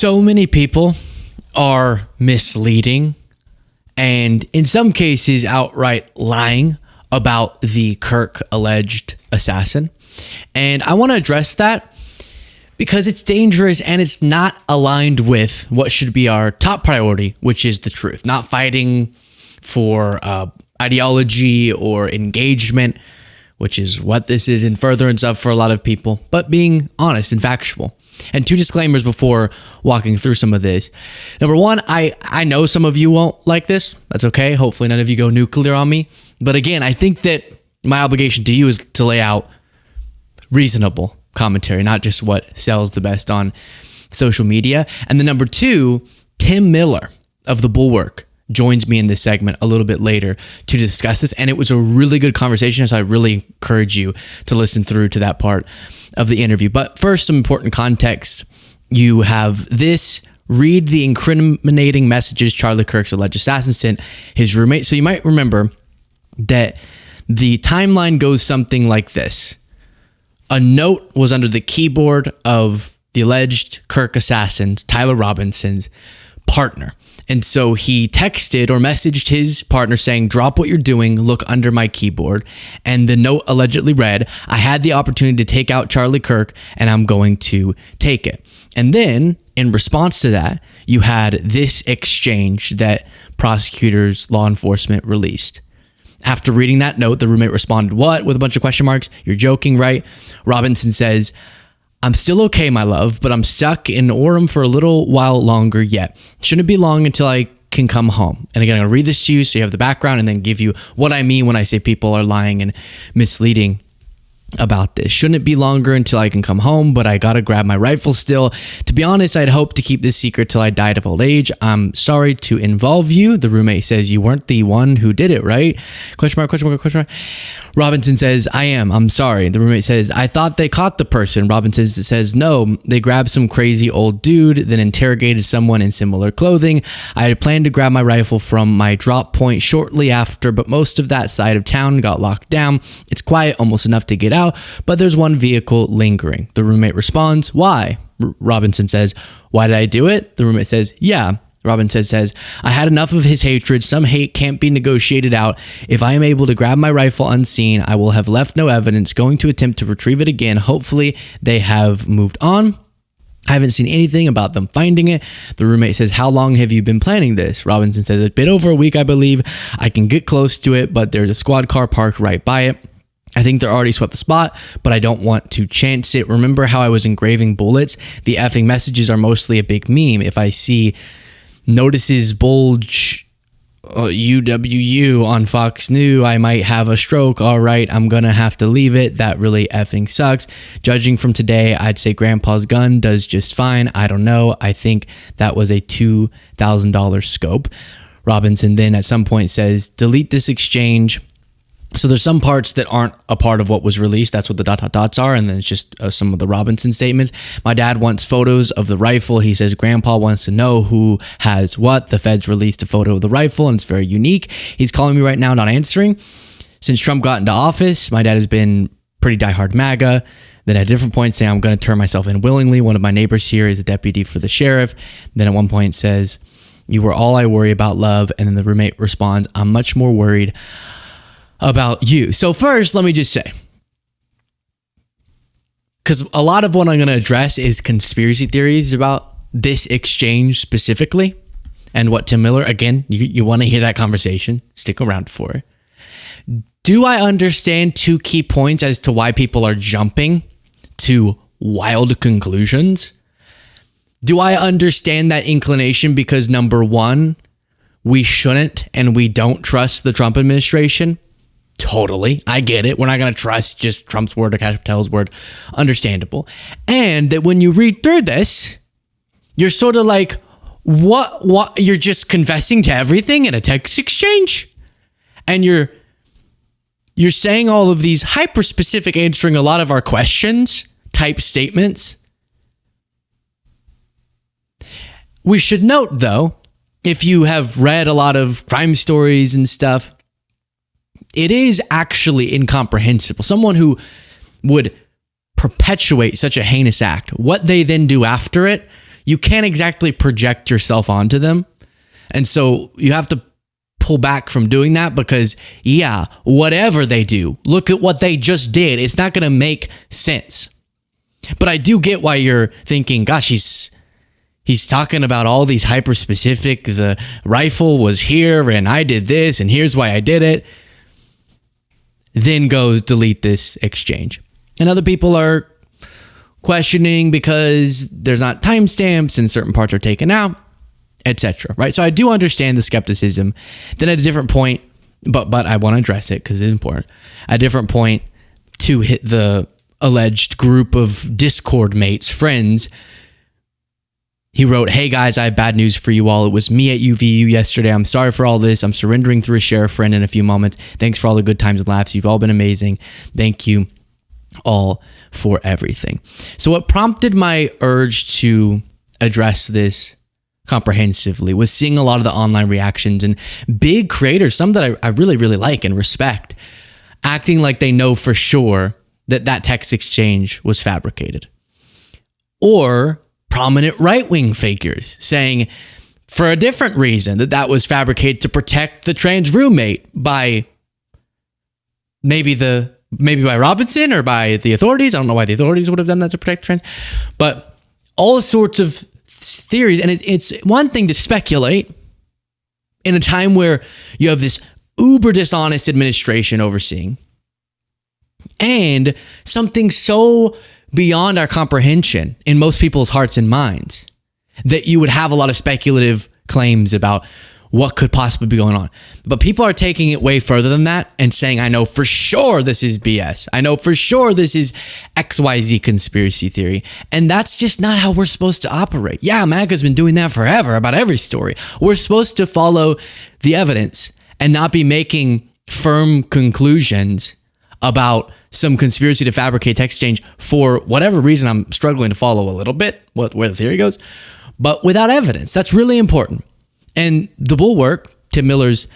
So many people are misleading and in some cases outright lying about the Kirk alleged assassin. And I want to address that because it's dangerous and it's not aligned with what should be our top priority, which is the truth, not fighting for ideology or engagement, which is what this is in furtherance of for a lot of people, but being honest and factual. And two disclaimers before walking through some of this. Number one, I know some of you won't like this. That's okay. Hopefully none of you go nuclear on me. But again, I think that my obligation to you is to lay out reasonable commentary, not just what sells the best on social media. And then number two, Tim Miller of The Bulwark joins me in this segment a little bit later to discuss this. And it was a really good conversation, so I really encourage you to listen through to that part of the interview. But first, some important context. You have this: read the incriminating messages Charlie Kirk's alleged assassin sent his roommate. So you might remember that the timeline goes something like this. A note was under the keyboard of the alleged Kirk assassin, Tyler Robinson's partner. And so he texted or messaged his partner saying, "Drop what you're doing, look under my keyboard." And the note allegedly read, "I had the opportunity to take out Charlie Kirk and I'm going to take it." And then in response to that, you had this exchange that prosecutors, law enforcement released. After reading that note, the roommate responded, "What?" with a bunch of question marks. "You're joking, right?" Robinson says, "I'm still okay, my love, but I'm stuck in Orem for a little while longer yet. Shouldn't be long until I can come home." And again, I'm going to read this to you so you have the background and then give you what I mean when I say people are lying and misleading about this. "Shouldn't it be longer until I can come home, but I gotta grab my rifle still. To be honest, I'd hoped to keep this secret till I died of old age. I'm sorry to involve you." The roommate says, "You weren't the one who did it, right?" Question mark, question mark, question mark. Robinson says, "I am. I'm sorry." The roommate says, "I thought they caught the person." Robinson says, "No, they grabbed some crazy old dude, then interrogated someone in similar clothing. I had planned to grab my rifle from my drop point shortly after, but most of that side of town got locked down. It's quiet, almost enough to get out, but there's one vehicle lingering." The roommate responds, "Why?" Robinson says, "Why did I do it?" The roommate says, "Yeah." Robinson says, "I had enough of his hatred. Some hate can't be negotiated out. If I am able to grab my rifle unseen, I will have left no evidence. Going to attempt to retrieve it again. Hopefully they have moved on. I haven't seen anything about them finding it." The roommate says, "How long have you been planning this?" Robinson says, "A bit over a week, I believe. I can get close to it, but there's a squad car parked right by it. I think they're already swept the spot, but I don't want to chance it. Remember how I was engraving bullets? The effing messages are mostly a big meme. If I see notices bulge UWU on Fox News, I might have a stroke. All right, I'm gonna have to leave it. That really effing sucks. Judging from today, I'd say Grandpa's gun does just fine. I don't know. I think that was a $2,000 scope." Robinson then at some point says, "Delete this exchange." So there's some parts that aren't a part of what was released. That's what the ... are. And then it's just some of the Robinson statements. "My dad wants photos of the rifle. He says Grandpa wants to know who has what. The feds released a photo of the rifle and it's very unique. He's calling me right now, not answering. Since Trump got into office, my dad has been pretty diehard MAGA." Then at a different point saying, "I'm going to turn myself in willingly. One of my neighbors here is a deputy for the sheriff." Then at one point says, "You were all I worry about, love." And then the roommate responds, "I'm much more worried about you." So first, let me just say, because a lot of what I'm going to address is conspiracy theories about this exchange specifically and what Tim Miller, again, you want to hear that conversation, stick around for it. Do I understand two key points as to why people are jumping to wild conclusions? Do I understand that inclination because, number one, we shouldn't and we don't trust the Trump administration? Totally. I get it. We're not going to trust just Trump's word or Kash Patel's word. Understandable. And that when you read through this, you're sort of like, what? You're just confessing to everything in a text exchange? And you're saying all of these hyper-specific, answering a lot of our questions type statements. We should note, though, if you have read a lot of crime stories and stuff, it is actually incomprehensible. Someone who would perpetuate such a heinous act, what they then do after it, you can't exactly project yourself onto them. And so you have to pull back from doing that because, yeah, whatever they do, look at what they just did. It's not going to make sense. But I do get why you're thinking, gosh, he's talking about all these hyper specific, the rifle was here and I did this and here's why I did it. Then goes delete this exchange. And other people are questioning because there's not timestamps and certain parts are taken out, etc. Right? So I do understand the skepticism. Then at a different point, but I want to address it because it's important. At a different point, to hit the alleged group of Discord mates, friends, he wrote, "Hey guys, I have bad news for you all. It was me at UVU yesterday. I'm sorry for all this. I'm surrendering through a share friend in a few moments. Thanks for all the good times and laughs. You've all been amazing. Thank you all for everything." So what prompted my urge to address this comprehensively was seeing a lot of the online reactions and big creators, some that I really, really like and respect, acting like they know for sure that text exchange was fabricated. Or prominent right-wing figures saying for a different reason that was fabricated to protect the trans roommate by maybe by Robinson or by the authorities. I don't know why the authorities would have done that to protect trans, but all sorts of theories. And it's one thing to speculate in a time where you have this uber dishonest administration overseeing and something so beyond our comprehension in most people's hearts and minds that you would have a lot of speculative claims about what could possibly be going on. But people are taking it way further than that and saying, I know for sure this is BS. I know for sure this is XYZ conspiracy theory. And that's just not how we're supposed to operate. Yeah, MAGA's been doing that forever about every story. We're supposed to follow the evidence and not be making firm conclusions about some conspiracy to fabricate text exchange for whatever reason I'm struggling to follow a little bit, where the theory goes, but without evidence. That's really important. And The Bulwark, Tim Miller's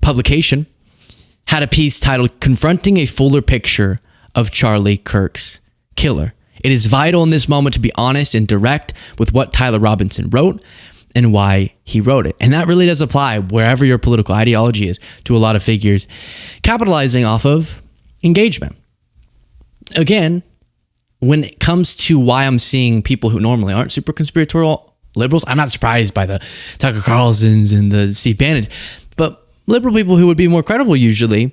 publication, had a piece titled "Confronting a Fuller Picture of Charlie Kirk's Killer. It is vital in this moment to be honest and direct with what Tyler Robinson wrote and why he wrote it." And that really does apply wherever your political ideology is to a lot of figures capitalizing off of engagement. Again, when it comes to why I'm seeing people who normally aren't super conspiratorial liberals, I'm not surprised by the Tucker Carlsons and the Steve Bannons, but liberal people who would be more credible usually.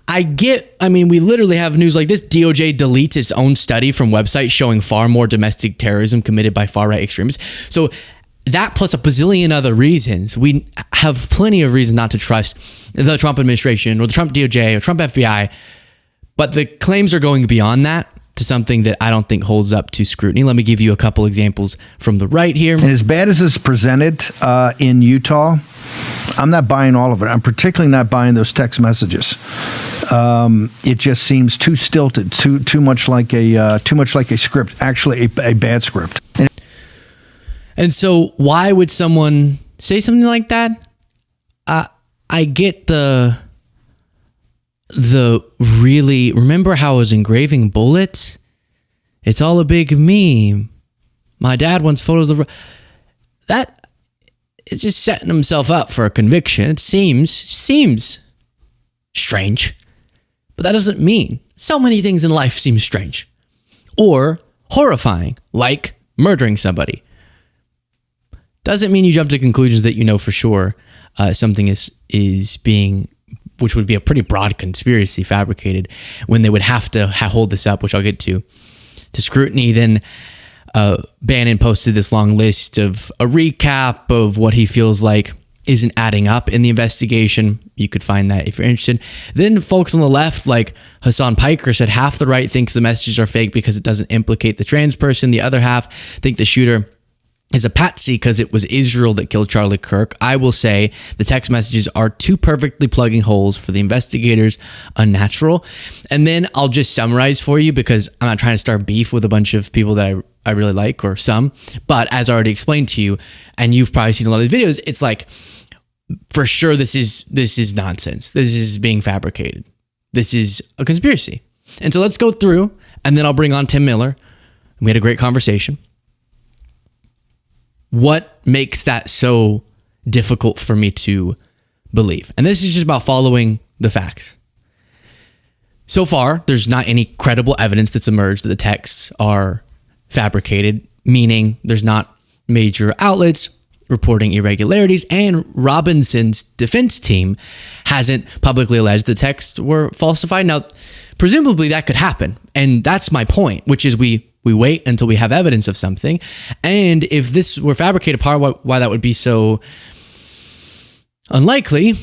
We literally have news like this. DOJ deletes its own study from websites showing far more domestic terrorism committed by far-right extremists. So that plus a bazillion other reasons, we have plenty of reason not to trust the Trump administration or the Trump DOJ or Trump FBI. But the claims are going beyond that to something that I don't think holds up to scrutiny. Let me give you a couple examples from the right here. And as bad as it's presented in Utah, I'm not buying all of it. I'm particularly not buying those text messages. It just seems too stilted, too much like a script. Actually, a bad script. And so, why would someone say something like that? I get the really, remember how I was engraving bullets? It's all a big meme. My dad wants photos of that. It's just setting himself up for a conviction. It seems strange, but that doesn't mean so many things in life seem strange or horrifying, like murdering somebody. Doesn't mean you jump to conclusions that you know for sure something is being, which would be a pretty broad conspiracy, fabricated, when they would have to hold this up, which I'll get to scrutiny. Then Bannon posted this long list of a recap of what he feels like isn't adding up in the investigation. You could find that if you're interested. Then folks on the left, like Hassan Piker, said half the right thinks the messages are fake because it doesn't implicate the trans person. The other half think the shooter is a patsy because it was Israel that killed Charlie Kirk. I will say the text messages are too perfectly plugging holes for the investigators, unnatural. And then I'll just summarize for you, because I'm not trying to start beef with a bunch of people that I really like, or some, but as I already explained to you, and you've probably seen a lot of these videos, it's like, for sure this is nonsense. This is being fabricated. This is a conspiracy. And so let's go through, and then I'll bring on Tim Miller, We had a great conversation. What makes that so difficult for me to believe? And this is just about following the facts. So far, there's not any credible evidence that's emerged that the texts are fabricated, meaning there's not major outlets reporting irregularities, and Robinson's defense team hasn't publicly alleged the texts were falsified. Now, presumably that could happen, and that's my point, which is we wait until we have evidence of something, and if this were fabricated, part of why that would be so unlikely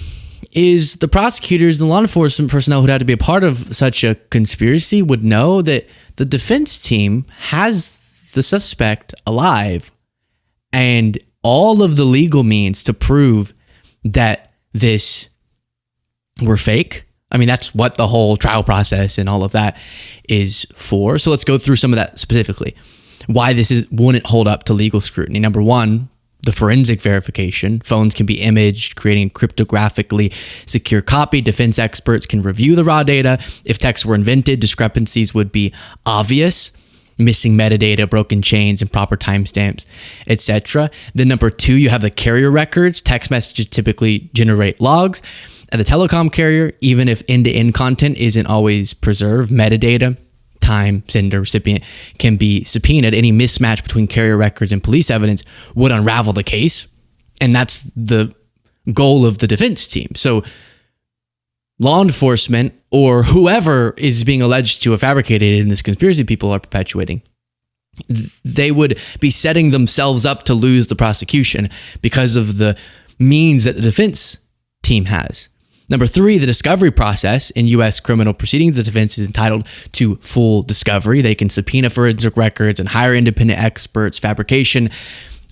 is the prosecutors and law enforcement personnel who'd have to be a part of such a conspiracy would know that the defense team has the suspect alive and all of the legal means to prove that this were fake. I mean, that's what the whole trial process and all of that is for. So let's go through some of that specifically. Why this wouldn't hold up to legal scrutiny. Number one, the forensic verification. Phones can be imaged, creating a cryptographically secure copy. Defense experts can review the raw data. If texts were invented, discrepancies would be obvious. Missing metadata, broken chains, improper timestamps, etc. Then number two, you have the carrier records. Text messages typically generate logs. At the telecom carrier, even if end-to-end content isn't always preserved, metadata, time, sender, recipient can be subpoenaed. Any mismatch between carrier records and police evidence would unravel the case. And that's the goal of the defense team. So law enforcement or whoever is being alleged to have fabricated in this conspiracy people are perpetuating, they would be setting themselves up to lose the prosecution because of the means that the defense team has. Number three, the discovery process in U.S. criminal proceedings. The defense is entitled to full discovery. They can subpoena forensic records and hire independent experts. Fabrication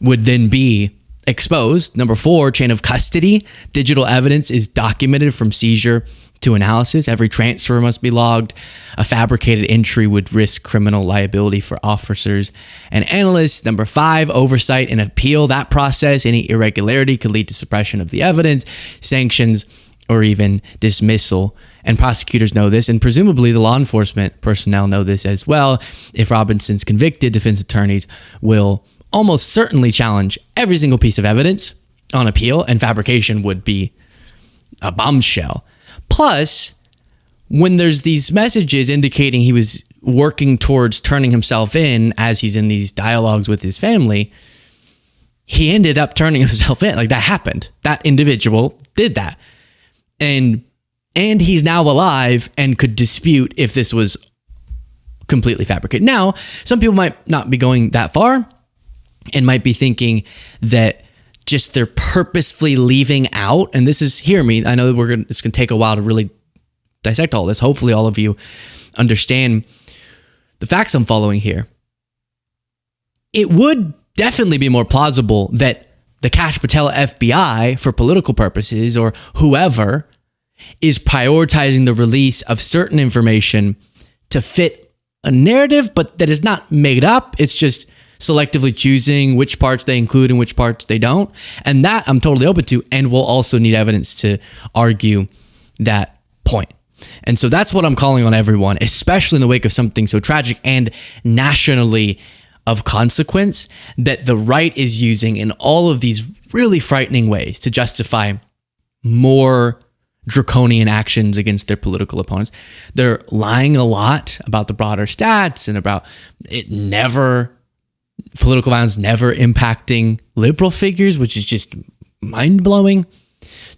would then be exposed. Number four, chain of custody. Digital evidence is documented from seizure to analysis. Every transfer must be logged. A fabricated entry would risk criminal liability for officers and analysts. Number five, oversight and appeal. That process, any irregularity could lead to suppression of the evidence, sanctions, or even dismissal. And prosecutors know this, and presumably the law enforcement personnel know this as well. If Robinson's convicted, defense attorneys will almost certainly challenge every single piece of evidence on appeal, and fabrication would be a bombshell. Plus, when there's these messages indicating he was working towards turning himself in as he's in these dialogues with his family, he ended up turning himself in. Like, that happened. That individual did that. And he's now alive and could dispute if this was completely fabricated. Now, some people might not be going that far and might be thinking that just they're purposefully leaving out, and this is, hear me, I know that it's going to take a while to really dissect all this. Hopefully all of you understand the facts I'm following here. It would definitely be more plausible that the Kash Patel FBI, for political purposes, or whoever, is prioritizing the release of certain information to fit a narrative, but that is not made up. It's just selectively choosing which parts they include and which parts they don't. And that I'm totally open to, and we'll also need evidence to argue that point. And so that's what I'm calling on everyone, especially in the wake of something so tragic and nationally of consequence, that the right is using in all of these really frightening ways to justify more draconian actions against their political opponents. They're lying a lot about the broader stats and about political violence never impacting liberal figures, which is just mind-blowing,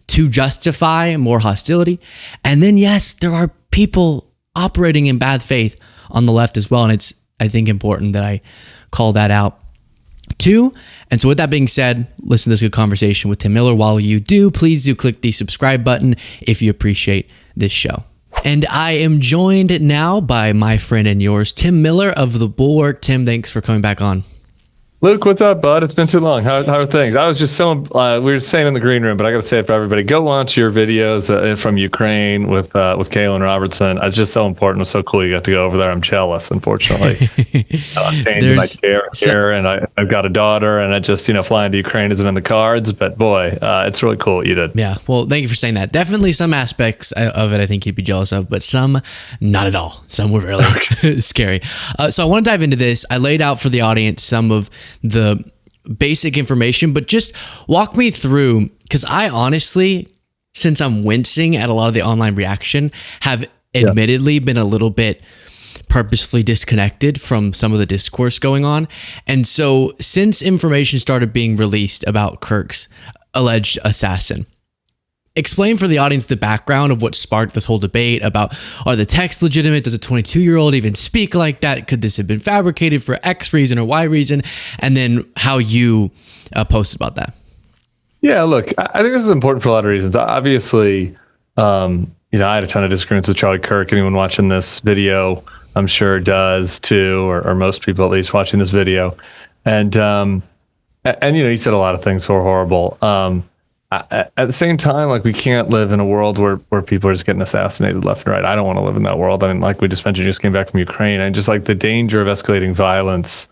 to justify more hostility. And then, yes, there are people operating in bad faith on the left as well. And it's, I think, important that I call that out too. And so with that being said, listen to this good conversation with Tim Miller. While you do, please do click the subscribe button if you appreciate this show. And I am joined now by my friend and yours, Tim Miller of The Bulwark. Tim, thanks for coming back on. Luke, what's up, bud? It's been too long. How are things? I was just so we were saying in the green room, but I got to say it for everybody: go watch your videos from Ukraine with Kaylin Robertson. It's just so important. It's so cool you got to go over there. I'm jealous, unfortunately. I'm changing my care, and I've got a daughter, and I just flying to Ukraine isn't in the cards. But boy, it's really cool what you did. Yeah, well, thank you for saying that. Definitely some aspects of it I think you'd be jealous of, but some not at all. Some were really scary. So I want to dive into this. I laid out for the audience some of the basic information, but just walk me through, because I honestly, since I'm wincing at a lot of the online reaction, have admittedly been a little bit purposefully disconnected from some of the discourse going on. And so since information started being released about Kirk's alleged assassin, explain for the audience the background of what sparked this whole debate about, are the texts legitimate? Does a 22-year-old even speak like that? Could this have been fabricated for X reason or Y reason? And then how you posted about that. Yeah, look, I think this is important for a lot of reasons. Obviously, I had a ton of disagreements with Charlie Kirk. Anyone watching this video, I'm sure does too, or most people at least watching this video. And he said a lot of things that were horrible. At the same time, like, we can't live in a world where people are just getting assassinated left and right. I don't want to live in that world. I mean, like we just mentioned, just came back from Ukraine, and just like the danger of escalating violence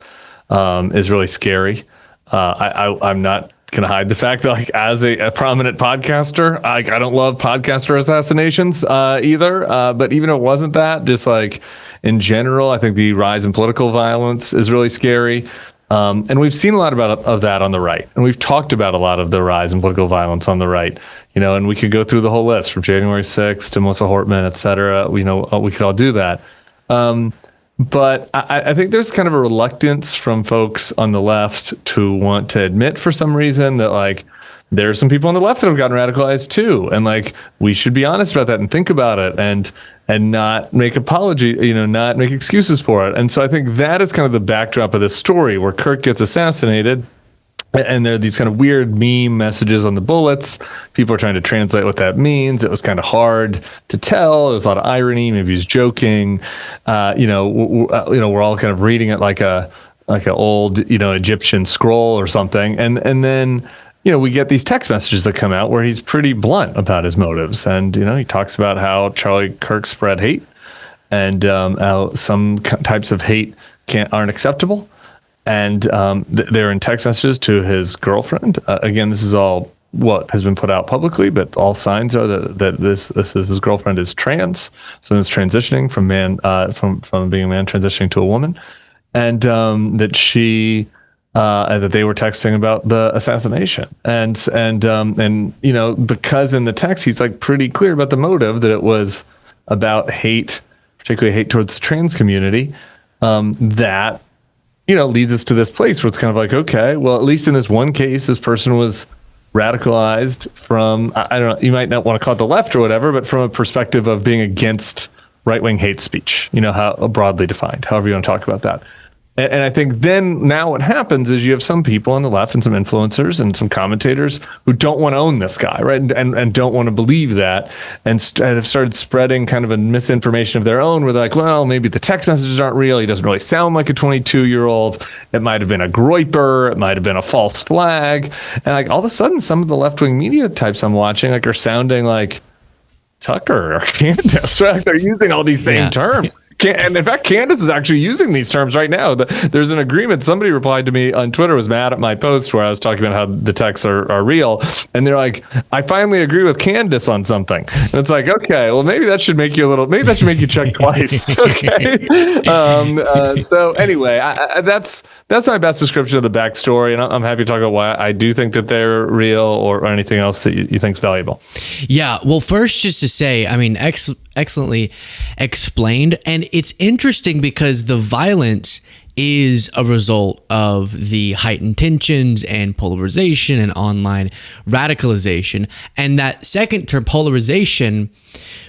is really scary. I'm not going to hide the fact that, like, as a prominent podcaster, I don't love podcaster assassinations either. But even if it wasn't that, just like in general, I think the rise in political violence is really scary. And we've seen a lot of that on the right, and we've talked about a lot of the rise in political violence on the right, and we could go through the whole list from January 6th to Melissa Hortman, et cetera. We could all do that. But I think there's kind of a reluctance from folks on the left to want to admit for some reason that, like, there are some people on the left that have gotten radicalized too. And, like, we should be honest about that and think about it and not make not make excuses for it. And so I think that is kind of the backdrop of this story, where Kirk gets assassinated, and there are these kind of weird meme messages on the bullets. People are trying to translate what that means. It was kind of hard to tell. There's a lot of irony. Maybe he's joking. We're all kind of reading it like an old, Egyptian scroll or something. And then, we get these text messages that come out where he's pretty blunt about his motives. And, he talks about how Charlie Kirk spread hate, and how some types of hate aren't acceptable. And they're in text messages to his girlfriend. Again, this is all what has been put out publicly, but all signs are that this is his girlfriend is trans. So it's transitioning from from being a man transitioning to a woman. And that she... that they were texting about the assassination, and because in the text he's like pretty clear about the motive, that it was about hate, particularly hate towards the trans community, that leads us to this place where it's kind of like, okay, well, at least in this one case, this person was radicalized from, I don't know, you might not want to call it the left or whatever, but from a perspective of being against right-wing hate speech, how broadly defined, however you want to talk about that. And I think then now what happens is you have some people on the left and some influencers and some commentators who don't want to own this guy, right? And don't want to believe that, and have started spreading kind of a misinformation of their own, where they're like, well, maybe the text messages aren't real. He doesn't really sound like a 22-year-old. It might have been a groiper. It might have been a false flag. And like all of a sudden, some of the left-wing media types I'm watching are sounding like Tucker or Candace, right? They're using all these same terms. And in fact, Candace is actually using these terms right now. There's an agreement. Somebody replied to me on Twitter, was mad at my post where I was talking about how the texts are real. And they're like, I finally agree with Candace on something. And it's like, okay, well, maybe that should make you check twice. Okay. So anyway, that's my best description of the backstory. And I'm happy to talk about why I do think that they're real, or anything else that you think is valuable. Yeah. Well, first, just to say, I mean, excellently explained. And it's interesting because the violence is a result of the heightened tensions and polarization and online radicalization. And that second term, polarization,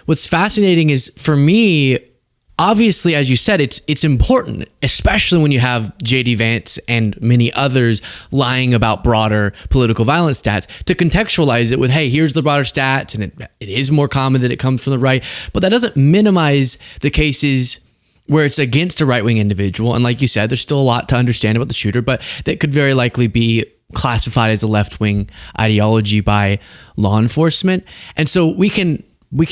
what's fascinating is, for me, obviously, as you said, it's important, especially when you have J.D. Vance and many others lying about broader political violence stats, to contextualize it with, hey, here's the broader stats, and it is more common that it comes from the right. But that doesn't minimize the cases where it's against a right-wing individual. And like you said, there's still a lot to understand about the shooter, but that could very likely be classified as a left-wing ideology by law enforcement. And so we can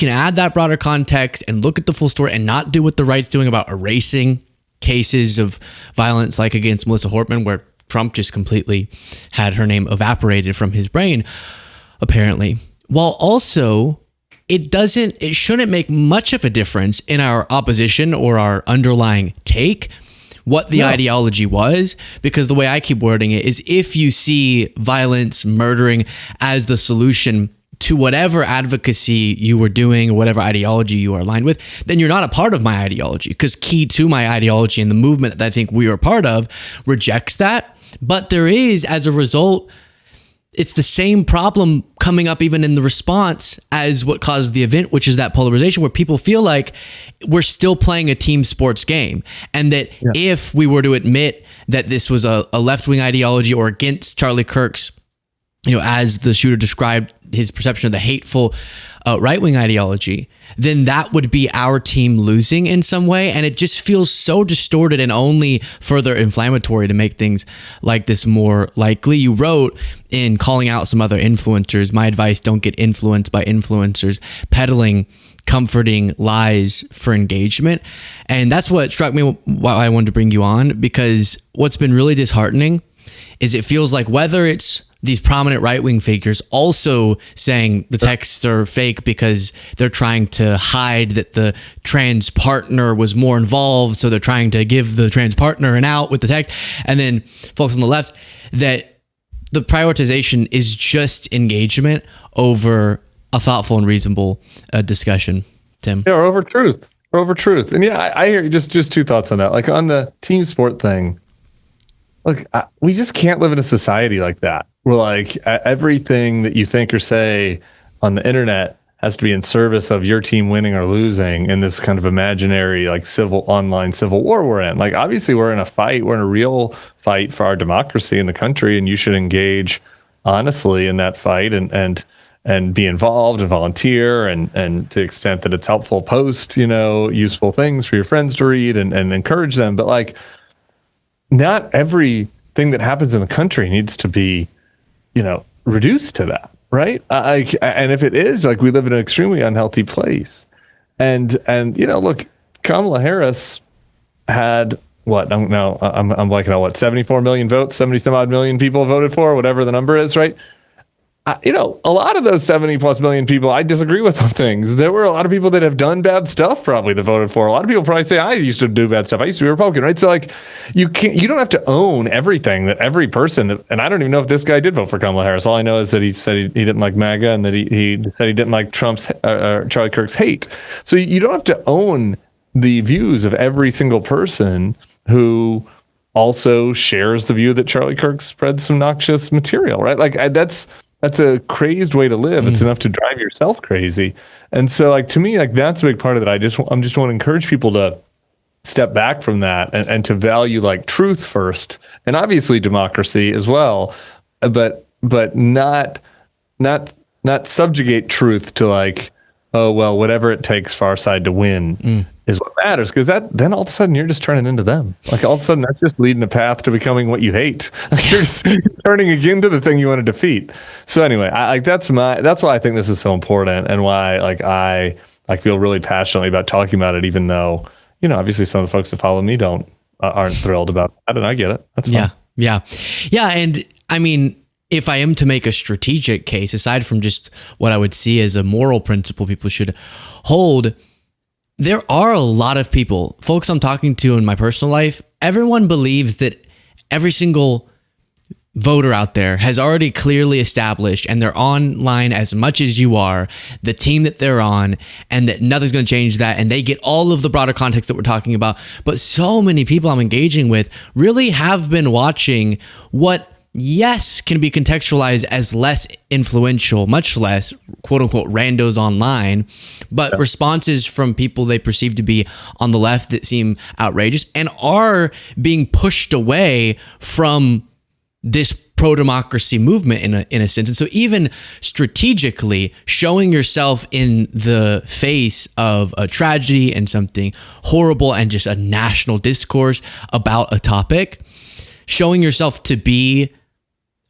add that broader context and look at the full story and not do what the right's doing about erasing cases of violence like against Melissa Hortman, where Trump just completely had her name evaporated from his brain, apparently. While also, it shouldn't make much of a difference in our opposition or our underlying take what the ideology was, because the way I keep wording it is, if you see violence, murdering as the solution to whatever advocacy you were doing or whatever ideology you are aligned with, then you're not a part of my ideology, because key to my ideology and the movement that I think we are part of rejects that. But there is, as a result, it's the same problem coming up even in the response as what caused the event, which is that polarization where people feel like we're still playing a team sports game. And that if we were to admit that this was a left-wing ideology or against Charlie Kirk's, as the shooter described his perception of the hateful right-wing ideology, then that would be our team losing in some way. And it just feels so distorted and only further inflammatory to make things like this more likely. You wrote in calling out some other influencers, my advice, don't get influenced by influencers peddling comforting lies for engagement. And that's what struck me why I wanted to bring you on, because what's been really disheartening is it feels like whether it's these prominent right-wing figures also saying the texts are fake because they're trying to hide that the trans partner was more involved, so they're trying to give the trans partner an out with the text, and then folks on the left, that the prioritization is just engagement over a thoughtful and reasonable discussion. Tim? Yeah, or over truth. And I hear you. Just two thoughts on that. Like on the team sport thing, look, we just can't live in a society like that, where like everything that you think or say on the internet has to be in service of your team winning or losing in this kind of imaginary, like online civil war we're in. Like, obviously we're in a fight. We're in a real fight for our democracy in the country, and you should engage honestly in that fight and be involved and volunteer and to the extent that it's helpful, post, useful things for your friends to read and encourage them. But like, not everything that happens in the country needs to be, reduced to that, right? And if it is, like, we live in an extremely unhealthy place. And look, Kamala Harris had what? I'm blanking on what, 74 million votes, 70 some odd million people voted for, whatever the number is, right? A lot of those 70 plus million people, I disagree with on things. There were a lot of people that have done bad stuff probably that voted for. A lot of people probably say, I used to do bad stuff. I used to be a Republican, right? So like, you don't have to own everything that every person, and I don't even know if this guy did vote for Kamala Harris. All I know is that he said he didn't like MAGA, and that he said he didn't like Charlie Kirk's hate. So you don't have to own the views of every single person who also shares the view that Charlie Kirk spreads some noxious material, right? Like, that's a crazed way to live. It's enough to drive yourself crazy. And so, like, to me, like, that's a big part of it. I just want to encourage people to step back from that and to value like truth first, and obviously democracy as well, but not subjugate truth to like, oh, well, whatever it takes for our side to win is what matters. Because then all of a sudden you're just turning into them. Like, all of a sudden that's just leading a path to becoming what you hate. You're just turning again to the thing you want to defeat. So anyway, that's why I think this is so important, and why I feel really passionately about talking about it, even though, obviously some of the folks that follow me aren't thrilled about that, and I get it. That's fine. Yeah. And I mean, if I am to make a strategic case, aside from just what I would see as a moral principle people should hold, there are a lot of people, folks I'm talking to in my personal life, everyone believes that every single voter out there has already clearly established, and they're online as much as you are, the team that they're on, and that nothing's going to change that, and they get all of the broader context that we're talking about. But so many people I'm engaging with really have been watching what, yes, can be contextualized as less influential, much less quote unquote randos online, but responses from people they perceive to be on the left that seem outrageous and are being pushed away from this pro-democracy movement in a sense. And so even strategically showing yourself in the face of a tragedy and something horrible and just a national discourse about a topic, showing yourself to be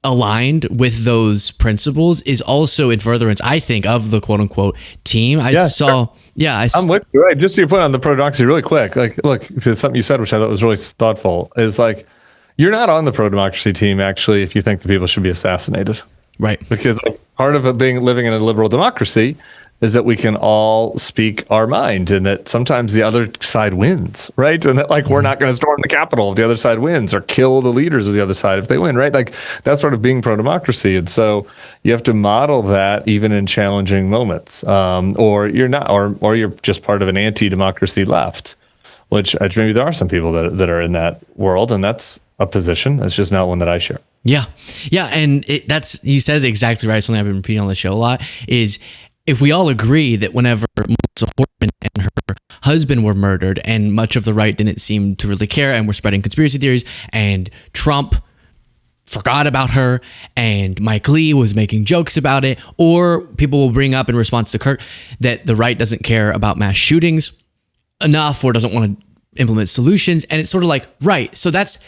aligned with those principles is also in furtherance, I think, of the quote unquote team. I'm with you. Right. Just to your point on the pro-democracy really quick. Like, look, something you said, which I thought was really thoughtful, is like, you're not on the pro-democracy team, actually, if you think the people should be assassinated. Right. Because like, part of living in a liberal democracy is that we can all speak our mind and that sometimes the other side wins, right? And that like we're not going to storm the Capitol if the other side wins or kill the leaders of the other side if they win, right? Like that's sort of being pro-democracy. And so you have to model that even in challenging moments, or you're not, or you're just part of an anti-democracy left, which maybe there are some people that are in that world, and that's a position. That's just not one that I share. Yeah. And you said it exactly right. Something I've been repeating on the show a lot is, if we all agree that whenever Melissa Hortman and her husband were murdered and much of the right didn't seem to really care and were spreading conspiracy theories, and Trump forgot about her and Mike Lee was making jokes about it, or people will bring up in response to Kirk that the right doesn't care about mass shootings enough or doesn't want to implement solutions, and it's sort of like, right, so that's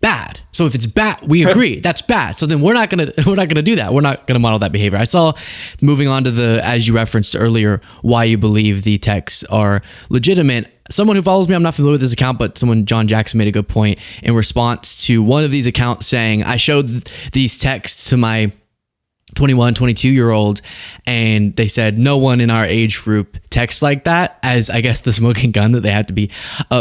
bad. So if it's bad, we agree that's bad. So then we're not gonna do that. We're not gonna model that behavior. I saw, moving on to the, as you referenced earlier, why you believe the texts are legitimate. Someone who follows me, I'm not familiar with this account, but John Jackson made a good point in response to one of these accounts saying, I showed these texts to my 21, 22-year-old, and they said no one in our age group texts like that, as I guess the smoking gun, that they had to be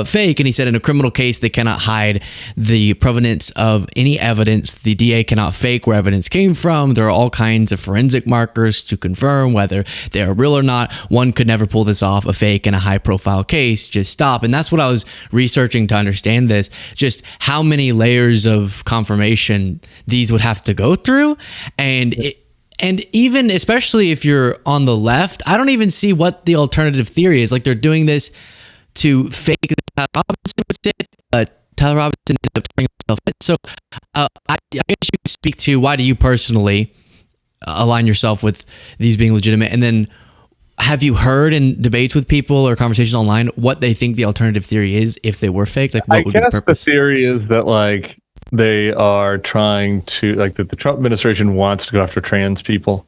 fake. And he said in a criminal case, they cannot hide the provenance of any evidence. The DA cannot fake where evidence came from. There are all kinds of forensic markers to confirm whether they are real or not. One could never pull this off, a fake in a high-profile case. Just stop. And that's what I was researching to understand this, just how many layers of confirmation these would have to go through. And even, especially if you're on the left, I don't even see what the alternative theory is. Like, they're doing this to fake that Tyler Robinson was it, but Tyler Robinson ended up turning himself in. So I guess you could speak to, why do you personally align yourself with these being legitimate? And then have you heard in debates with people or conversations online what they think the alternative theory is if they were fake? Like, what would be the purpose? The theory is that, like, they are trying to, like, that the Trump administration wants to go after trans people,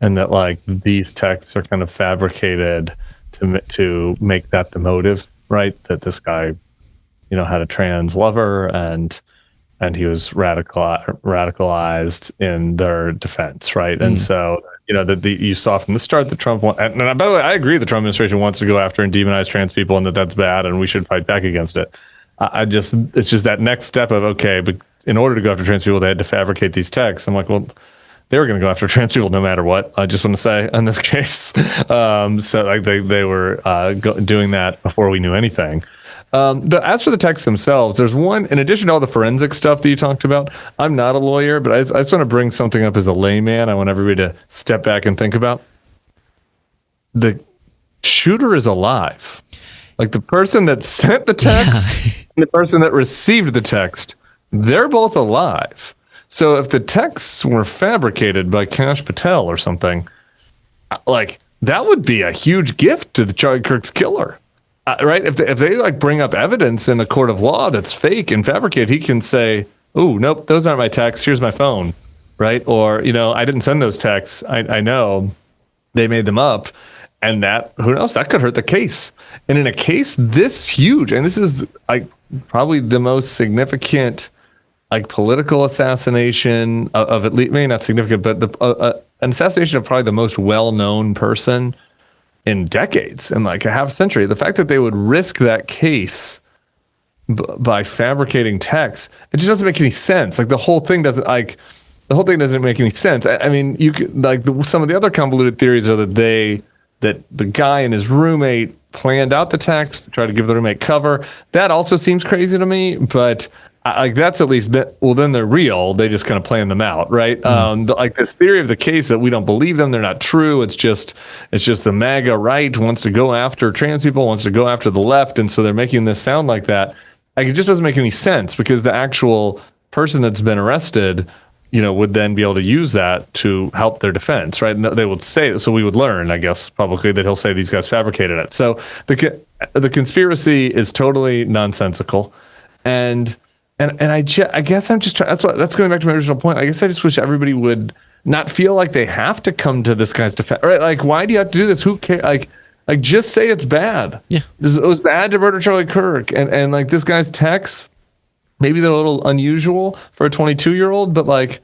and that like these texts are kind of fabricated to make that the motive, right? That this guy, had a trans lover and he was radicalized in their defense, right? And so, that you saw from the start that Trump and by the way, I agree the Trump administration wants to go after and demonize trans people, and that's bad, and we should fight back against it. It's just that next step of, okay, but in order to go after trans people, they had to fabricate these texts. I'm like, well, they were going to go after trans people no matter what. I just want to say in this case. So like they were doing that before we knew anything. As for the texts themselves, there's one, in addition to all the forensic stuff that you talked about, I'm not a lawyer, but I just want to bring something up as a layman. I want everybody to step back and think about. The shooter is alive. Like, the person that sent the text and the person that received the text, they're both alive. So if the texts were fabricated by Kash Patel or something, like, that would be a huge gift to the Charlie Kirk's killer, right? If they like bring up evidence in a court of law that's fake and fabricated, he can say, "Oh, nope, those aren't my texts. Here's my phone," right? Or, I didn't send those texts. I know they made them up. And that, who knows, that could hurt the case. And in a case this huge, and this is like probably the most significant, like, political assassination of at least, maybe not significant, but an assassination of probably the most well-known person in decades, in like a half century. The fact that they would risk that case by fabricating text, it just doesn't make any sense. Like, the whole thing doesn't make any sense. I mean, you could, like, some of the other convoluted theories are that the guy and his roommate planned out the text to try to give the roommate cover. That also seems crazy to me, but like, that's at least that. Well, then they're real. They just kind of plan them out, right? Like, this theory of the case that we don't believe them, they're not true. It's just the MAGA right wants to go after trans people, wants to go after the left, and so they're making this sound like that. Like, it just doesn't make any sense, because the actual person that's been arrested would then be able to use that to help their defense, right? And they would say, so we would learn, I guess, publicly that he'll say these guys fabricated it. So the conspiracy is totally nonsensical, and I guess I'm just trying. That's going back to my original point. I guess I just wish everybody would not feel like they have to come to this guy's defense, right? Like, why do you have to do this? Who cares? Like just say it's bad. Yeah, it was bad to murder Charlie Kirk, and like this guy's texts. Maybe they're a little unusual for a 22-year-old, but like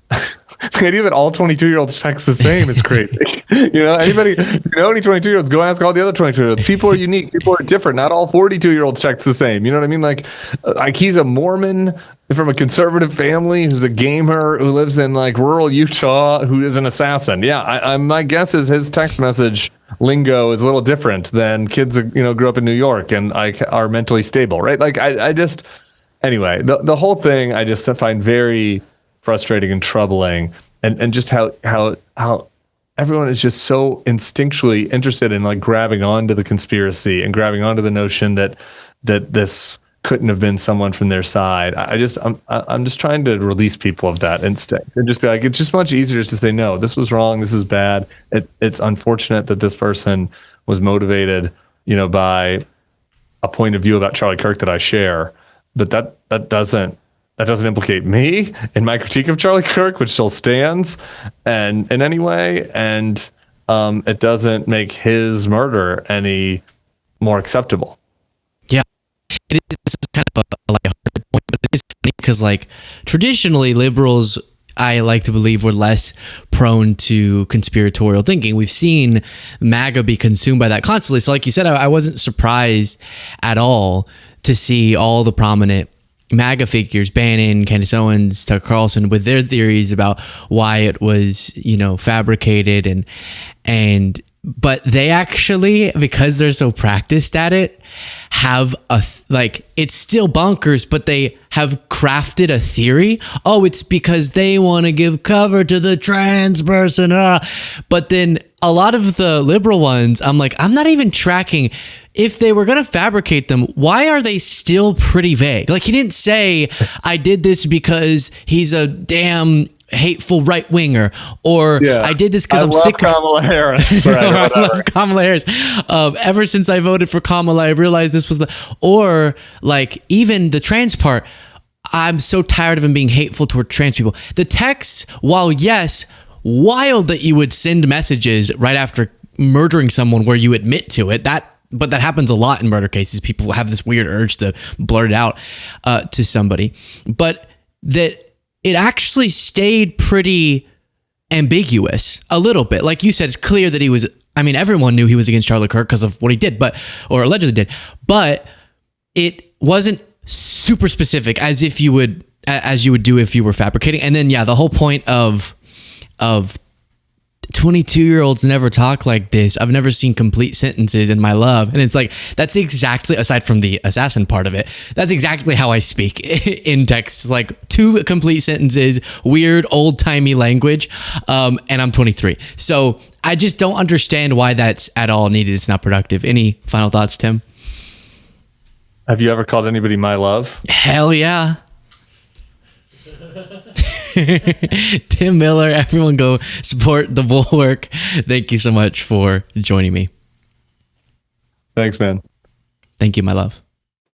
the idea that all 22-year-olds text the same is crazy. Anybody, any 22-year-olds, go ask all the other 22-year-olds. People are unique. People are different. Not all 42-year-olds text the same. You know what I mean? Like he's a Mormon from a conservative family who's a gamer who lives in like rural Utah who is an assassin. Yeah, my guess is his text message lingo is a little different than kids that, grew up in New York and are mentally stable, right? Like I just... Anyway, the whole thing I just find very frustrating and troubling, and just how everyone is just so instinctually interested in like grabbing onto the conspiracy and grabbing onto the notion that this couldn't have been someone from their side. I'm just trying to release people of that instinct and just be like, it's just much easier just to say, no, this was wrong, this is bad. It's unfortunate that this person was motivated, by a point of view about Charlie Kirk that I share. But that doesn't implicate me in my critique of Charlie Kirk, which still stands, and in any way, and it doesn't make his murder any more acceptable. Yeah, it is kind of a lighthearted point, but it is funny because like traditionally liberals, I like to believe, were less prone to conspiratorial thinking. We've seen MAGA be consumed by that constantly. So like you said, I wasn't surprised at all to see all the prominent MAGA figures, Bannon, Candace Owens, Tucker Carlson, with their theories about why it was, fabricated but they actually, because they're so practiced at it, have it's still bonkers, but they have crafted a theory. Oh, it's because they want to give cover to the trans person. But then a lot of the liberal ones, I'm like, I'm not even tracking. If they were going to fabricate them, why are they still pretty vague? Like, he didn't say, I did this because he's a damn hateful right winger, or I did this because I'm sick of Kamala Harris. Right, I love Kamala Harris. Ever since I voted for Kamala, I realized this was or like even the trans part. I'm so tired of him being hateful toward trans people. The texts, while yes, wild that you would send messages right after murdering someone where you admit to it. But that happens a lot in murder cases. People have this weird urge to blurt it out to somebody, but that it actually stayed pretty ambiguous a little bit. Like you said, it's clear that he was, everyone knew he was against Charlie Kirk because of what he did, or allegedly did, but it wasn't super specific as you would do if you were fabricating. And then, the whole point of 22-year-olds never talk like this. I've never seen complete sentences in my love. And it's like, that's exactly, aside from the assassin part of it, that's exactly how I speak in text. Like 2 complete sentences, weird old-timey language. And I'm 23. So I just don't understand why that's at all needed. It's not productive. Any final thoughts, Tim? Have you ever called anybody my love? Hell yeah. Tim Miller, everyone go support the Bulwark. Thank you so much for joining me. Thanks, man. Thank you, my love.